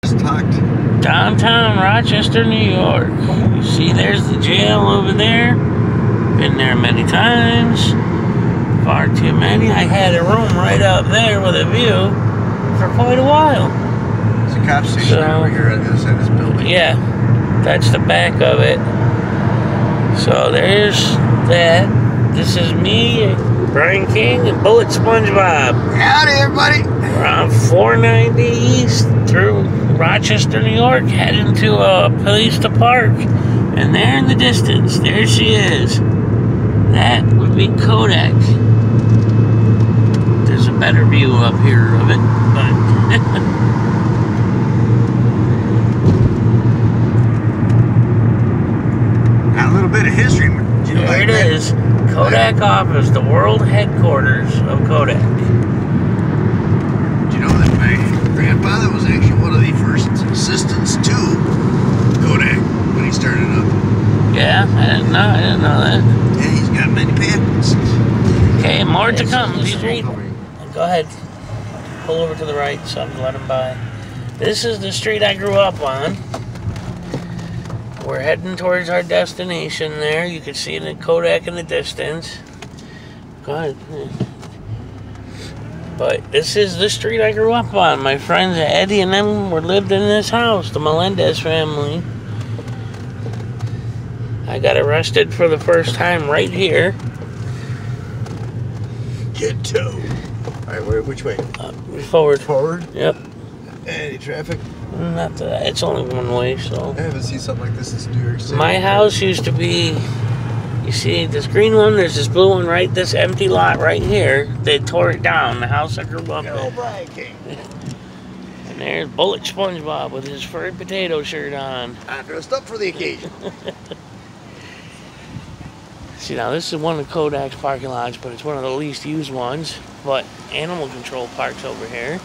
just talked. Downtown Rochester, New York. You see there's the jail over there. Been there many times. Far too many. I had a room right up there with a view for quite a while. There's a cop station over here on the other side of this building. Yeah, that's the back of it. So there's that. This is me, Brian King, and Bulletsponge Bob. Howdy, everybody. We're on 490 East through Rochester, New York, heading to a place to park. And there in the distance, there she is. That would be Kodak. There's a better view up here of it, but got a little bit of history. There it is. Kodak office, the world headquarters of Kodak. Did you know that my grandfather was actually one of the first assistants to Kodak when he started up? Yeah, I didn't know that. Yeah, he's got many patents. Okay, more to come. Go ahead. Pull over to the right so I can let him by. This is the street I grew up on. We're heading towards our destination there. You can see the Kodak in the distance. Go ahead. But this is the street I grew up on. My friends Eddie and them lived in this house, the Melendez family. I got arrested for the first time right here. Get towed. Alright, which way? Forward. Forward? Yep. Any traffic? Not that. It's only one way, so. I haven't seen something like this in New York City. My house used to be, you see this green one, there's this blue one, right? This empty lot right here. They tore it down, the house I grew up in. Oh, Brian King. And there's Bulletsponge Bob with his furry potato shirt on. I dressed up for the occasion. See, now this is one of Kodak's parking lots, but it's one of the least used ones. But animal control parks over here.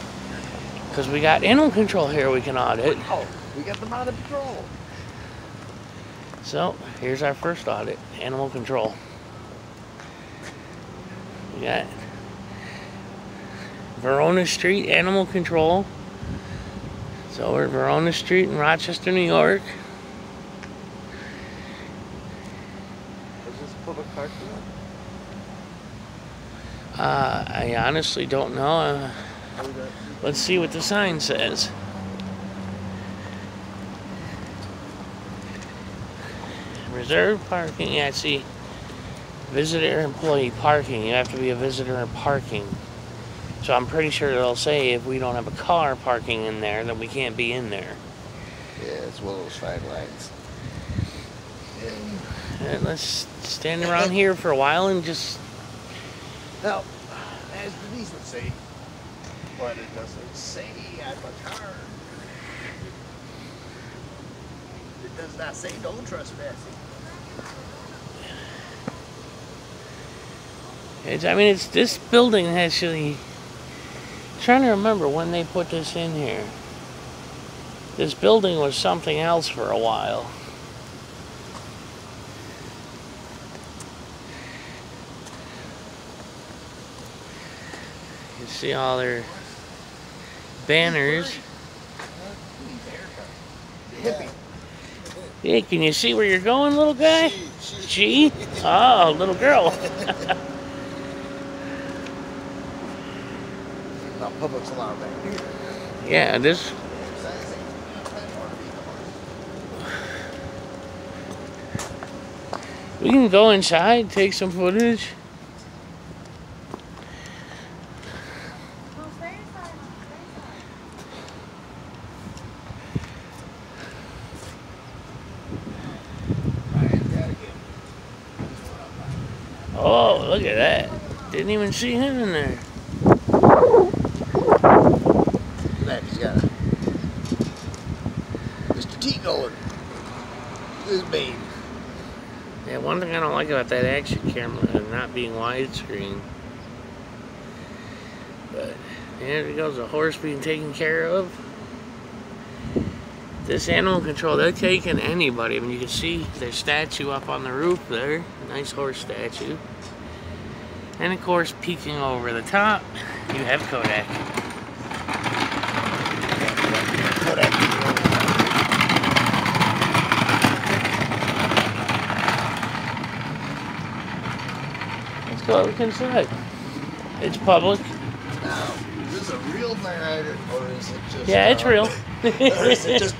Because we got animal control here we can audit. Oh, we got them out of patrol. So, here's our first audit, animal control. We got Verona Street, animal control. So we're at Verona Street in Rochester, New York. Is this public parking lot? I honestly don't know. Let's see what the sign says. Reserved parking. Yeah, see. Visitor employee parking. You have to be a visitor in parking. So I'm pretty sure they'll say if we don't have a car parking in there, then we can't be in there. Yeah, it's one of those fine lines. And let's stand around here for a while and just... Now, as the decency, but it doesn't say I'm a car. It does not say no trespassing. It's this building actually. Trying to remember when they put this in here. This building was something else for a while. You see all their banners. Hey, can you see where you're going, little guy? She? Oh, little girl. Now, public's allowed back here. Yeah, this. We can go inside, take some footage. Oh, look at that. Didn't even see him in there. That he's got a Mr. T going. This babe. Yeah, one thing I don't like about that action camera is not being widescreen. But there goes a horse being taken care of. This animal control, they're taking anybody. I mean, you can see their statue up on the roof there. Nice horse statue. And of course, peeking over the top, you have Kodak. Kodak. go look inside. It's public. Now, is this a real fire hydrant, or is it just... Yeah, it's real. Or is it just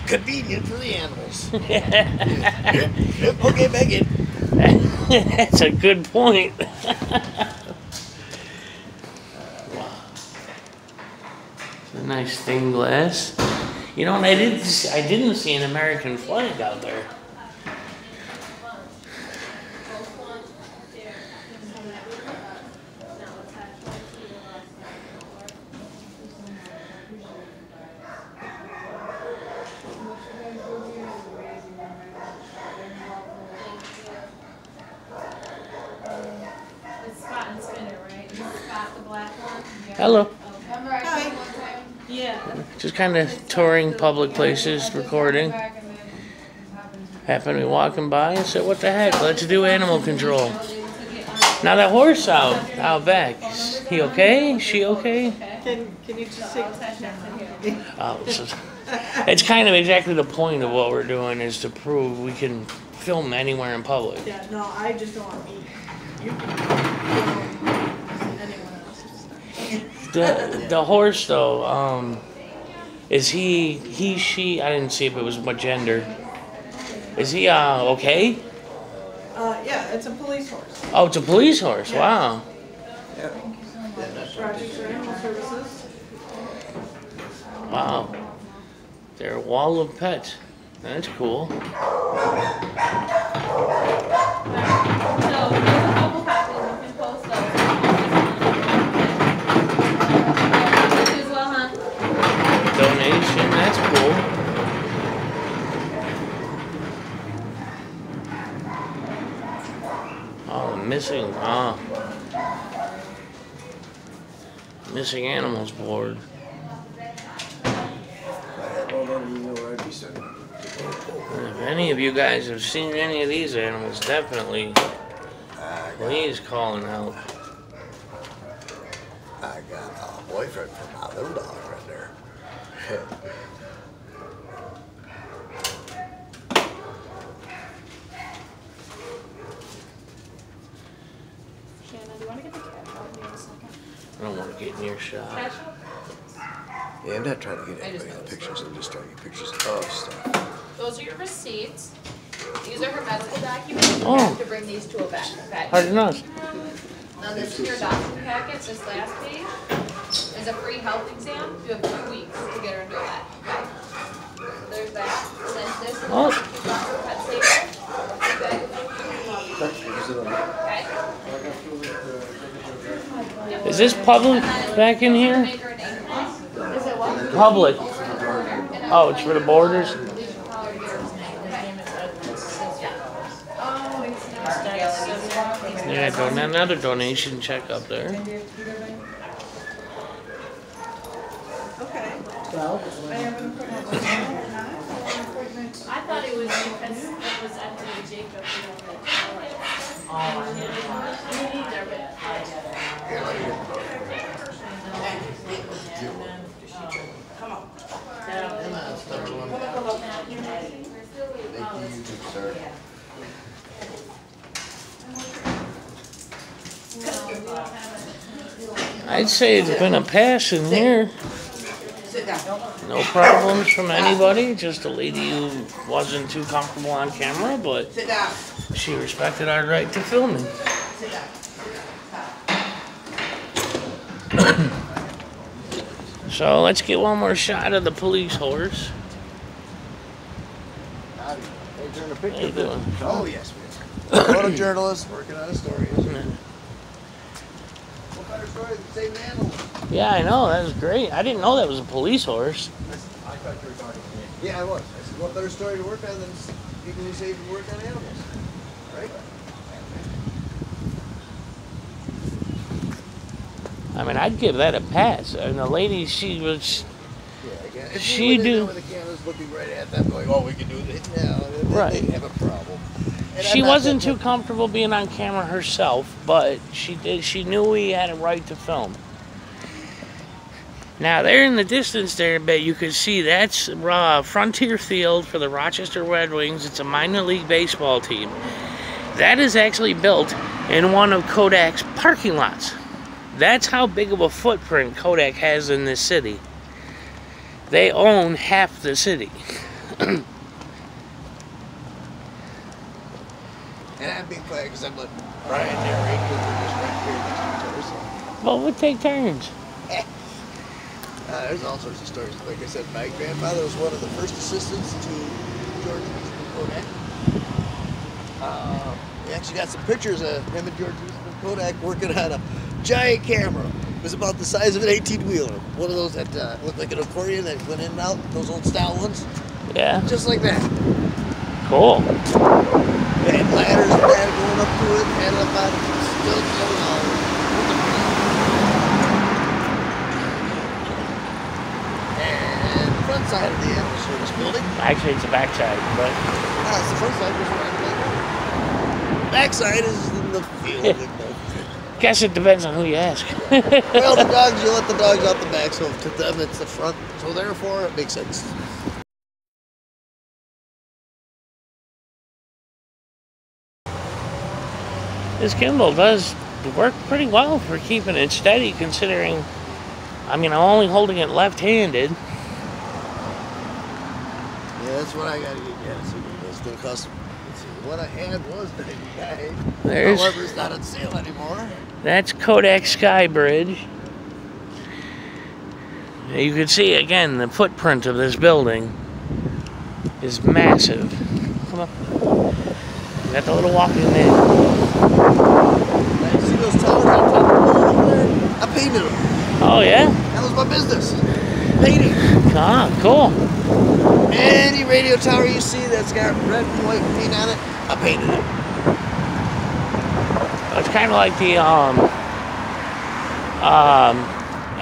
convenient for the animals? Yep, okay, back in. That's a good point. It's a nice stained glass. You know, and I didn't see an American flag out there. Hello. Hi. Yeah. Just kind of touring public places, recording. Happened to be walking by and said, what the heck, let's do animal control. Now that horse out back, is he okay? Is she okay? Can you just say Oh, it's kind of exactly the point of what we're doing, is to prove we can film anywhere in public. Yeah, no, I just don't want to eat. You can anyone else. The horse though, is he, she? I didn't see if it was what gender. Is he okay? Yeah, it's a police horse. Oh, it's a police horse. Yeah. Wow. Yeah. Rochester Animal Services. Wow. They're a wall of pets. That's cool. So, there's a couple copies, you can post those. As well, huh? Donation. That's cool. Oh, missing. Missing animals board. And if any of you guys have seen any of these animals, definitely please call and help. I got a boyfriend for my little dog right there. Shannon, do you want to get the cat out in a second? I don't want to get near shot. Yeah, I'm not trying to get anybody in the pictures. I'm just trying to get pictures of stuff. Those are your receipts. These are her medical documents. You Oh. have to bring these to a vet, okay? Hard enough. Now this is your document packet, this last page is a free health exam. You have 2 weeks to get her into a vet, okay? So there's that. And then this is Oh. pet safety. Okay? Is this public back in here? Make her an A+. Is it what? Public. Oh, it's for the borders? Yeah, another donation check up there. Okay. I thought it was because it was Anthony Jacob. I'd say it's been a pass in here. No problems from anybody, just a lady who wasn't too comfortable on camera, but she respected our right to filming. So let's get one more shot of the police horse. Hey, turn the How you picture. doing? Oh, yes, we are. Photojournalist working on a story. What better story than saving animals? Yeah, I know, that was great. I didn't know that was a police horse. I thought you were talking to me. Yeah, I was. I said, what better story to work on than people who save and work on animals? Right? I mean, I'd give that a pass. And the lady, she was... Yeah, again. If She we were do- there when the camera's looking right at them, going, oh, we can do this now. Right. They'd have a problem. And She I'm not wasn't that- too comfortable being on camera herself, but she did. She knew we had a right to film. Now, there in the distance there, but you could see that's Frontier Field for the Rochester Red Wings. It's a minor league baseball team. That is actually built in one of Kodak's parking lots. That's how big of a footprint Kodak has in this city. They own half the city. And I'm being quiet because I'm letting Brian narrate because we're just right here next to each other. So. Well, we'll take turns. There's all sorts of stories. Like I said, my grandfather was one of the first assistants to George Eastman Kodak. We actually got some pictures of him and George Eastman Kodak working on a giant camera. It was about the size of an 18-wheeler. One of those that looked like an accordion that went in and out, those old style ones. Yeah. Just like that. Cool. They had ladders and that going up to it, had it up on stilts and all. And the front side of the animal service building. Actually, it's the back side, but... It's the front side, just right there. Back side is in the field. Guess it depends on who you ask. Well, the dogs, you let the dogs out the back, so to them it's the front. So therefore, it makes sense. This gimbal does work pretty well for keeping it steady, considering, I mean, I'm only holding it left-handed. Yeah, that's what I gotta get. Yeah, so it's gonna cost. What I had was $99. However, it's not on sale anymore. That's Kodak Sky Bridge. You can see again the footprint of this building is massive. Come on. Got the little walking there. You see those towers on top of the building over there? I painted them. Oh yeah? That was my business. Painting. Ah, cool. Any radio tower you see that's got red and white paint on it, I painted it. It's kind of like the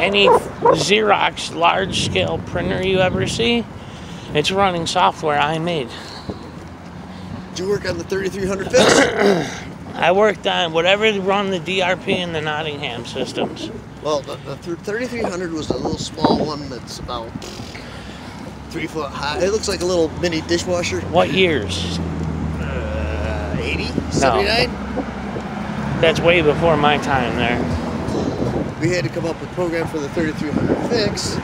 any Xerox large-scale printer you ever see. It's running software I made. Did you work on the 3300 fix? I worked on whatever run the DRP and the Nottingham systems. Well, the 3300 was a little small one that's about 3 foot high. It looks like a little mini dishwasher. What years? 80? 79? That's way before my time there. We had to come up with a program for the 3300 fix,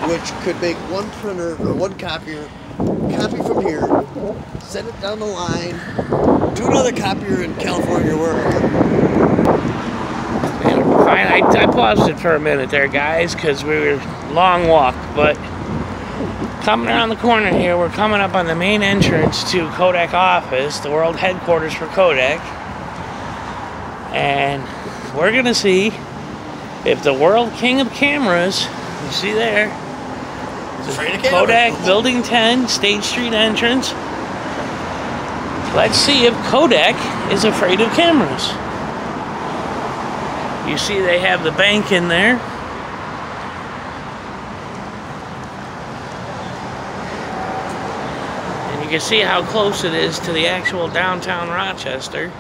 which could make one printer or one copier, copy from here, send it down the line, do another copier in California or wherever. Fine, I paused it for a minute there, guys, because we were long walk, but coming around the corner here, we're coming up on the main entrance to Kodak office, the world headquarters for Kodak, and we're gonna see if the world king of cameras, you see there, Kodak Building 10, State Street entrance. Let's see if Kodak is afraid of cameras. You see they have the bank in there. And you can see how close it is to the actual downtown Rochester.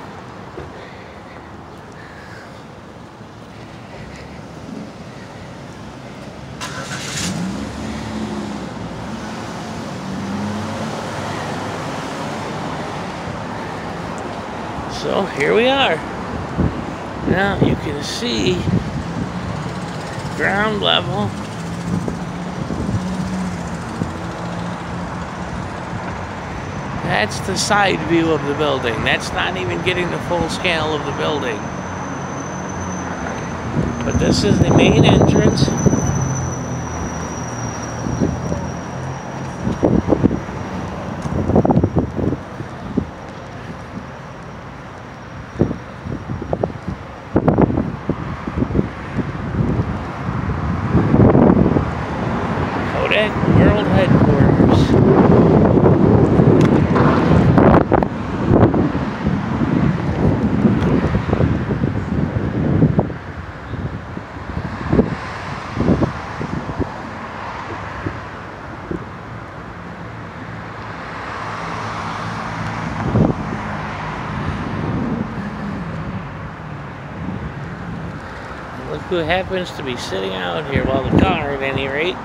So here we are. Now you can see ground level. That's the side view of the building. That's not even getting the full scale of the building. But this is the main entrance. Kodak World Headquarters. Look who happens to be sitting out here, well, the car at any rate.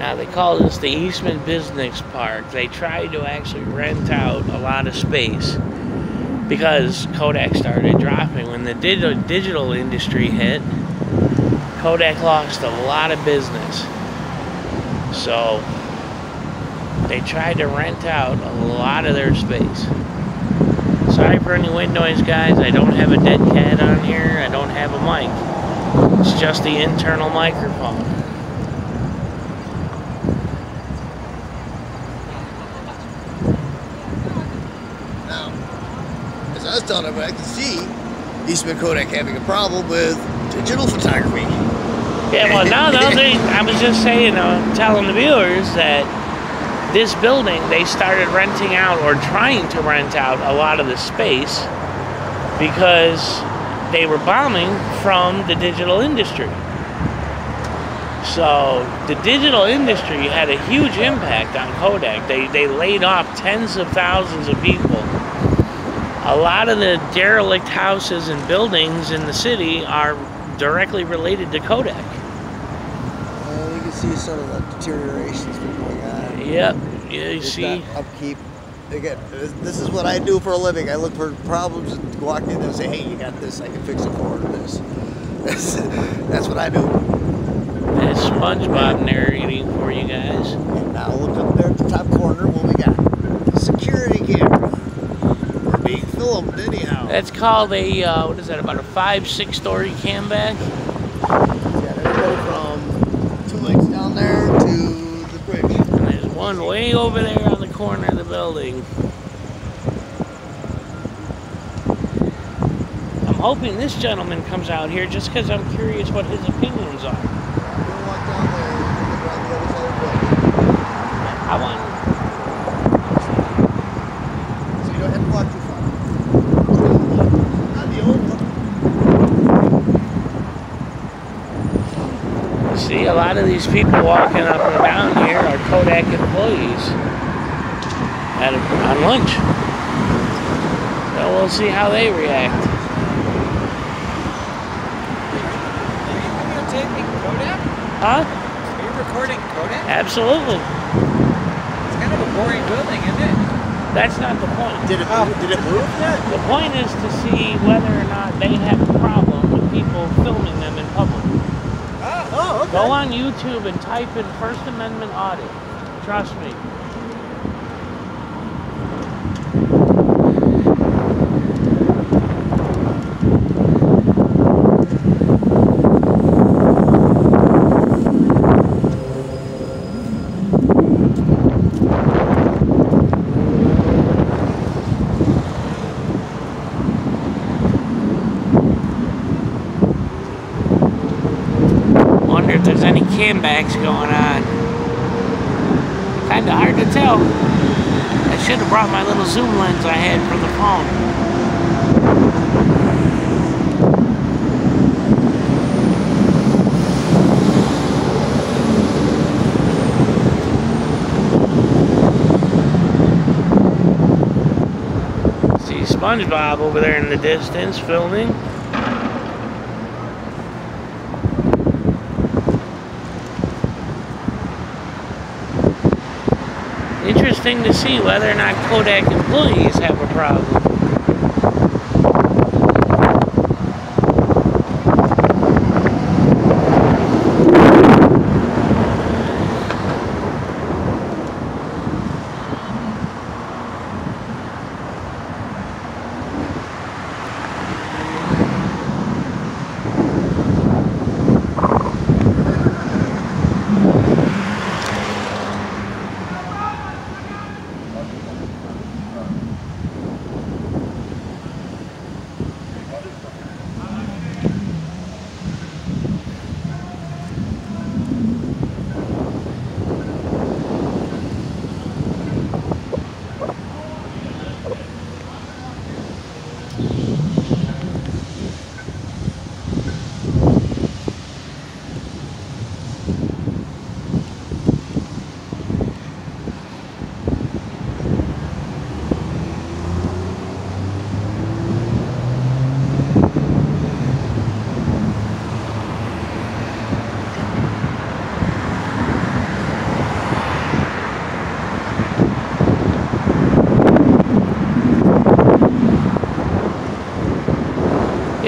Now they call this the Eastman Business Park. They tried to actually rent out a lot of space because Kodak started dropping. When the digital industry hit, Kodak lost a lot of business. So they tried to rent out a lot of their space. Sorry for any wind noise, guys. I don't have a dead cat on here. I don't have a mic. It's just the internal microphone. As I was telling everybody, I can see Eastman Kodak having a problem with digital photography. Yeah, well, I was just saying, telling the viewers that this building, they started renting out or trying to rent out a lot of the space because they were bombing from the digital industry. So the digital industry had a huge impact on Kodak. They laid off tens of thousands of people. A lot of the derelict houses and buildings in the city are directly related to Kodak. You can see some of the deterioration that's been going on. Yep, you see. Upkeep. Again, this is what I do for a living. I look for problems and walk in and say, hey, you got this, I can fix it for this. That's what I do. That's SpongeBob narrating for you guys. And now look up there at the top corner, what we got? Security camera. We're being filmed anyhow. That's called a, what is that, about a 5-6 story cam back? It's got everybody from 2 lights down there to the bridge. And there's one way over there on the corner of the building. I'm hoping this gentleman comes out here just because I'm curious what his opinions are. Walk down there and look around the other side of the building. I want. So you don't have to walk too far. Not the old one. See, a lot of these people walking up and down here are Kodak employees on lunch. So we'll see how they react. Huh? Are you recording Kodak? Absolutely. It's kind of a boring building, isn't it? That's not the point. Did it move yet? The point is to see whether or not they have a problem with people filming them in public. Oh, okay. Go on YouTube and type in First Amendment audit. Trust me. If there's any cambacks going on. Kind of hard to tell. I should have brought my little zoom lens I had for the phone. See SpongeBob over there in the distance filming. Interesting to see whether or not Kodak employees have a problem.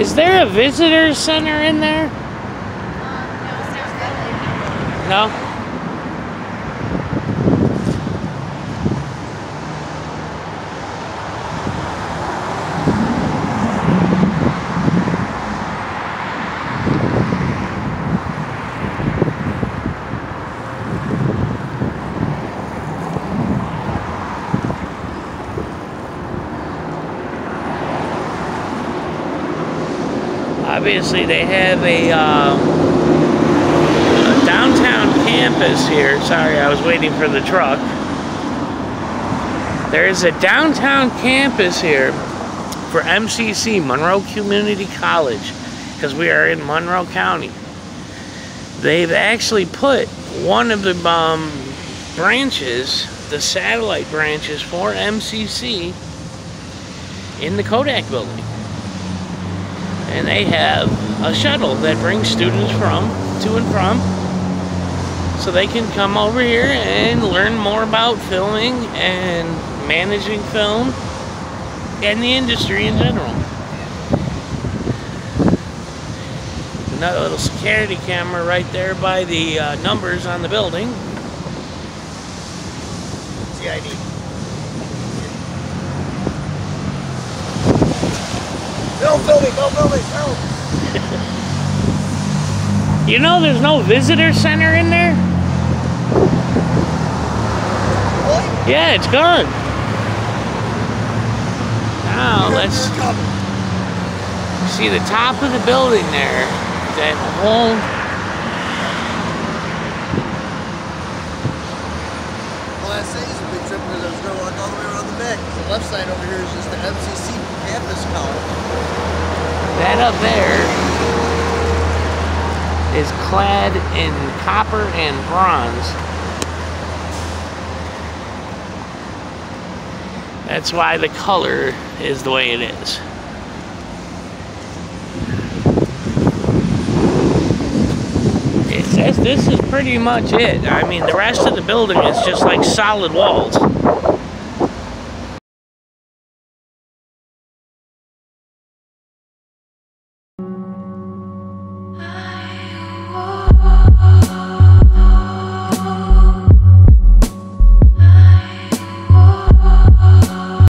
Is there a visitor center in there? No? Obviously, they have a downtown campus here. Sorry, I was waiting for the truck. There's a downtown campus here for MCC, Monroe Community College, because we are in Monroe County. They've actually put one of the branches, the satellite branches for MCC, in the Kodak building. And they have a shuttle that brings students to and from, so they can come over here and learn more about filming and managing film and the industry in general. Another little security camera right there by the numbers on the building. CID. Don't film me, don't film me, no. You know there's no visitor center in there? What? Yeah, it's gone. Now let's see the top of the building there. That whole... Well, that saves a big trip because I was going to walk all the way around the back. The left side over here is just the MCC campus column. That up there is clad in copper and bronze. That's why the color is the way it is. It says this is pretty much it. I mean, the rest of the building is just like solid walls.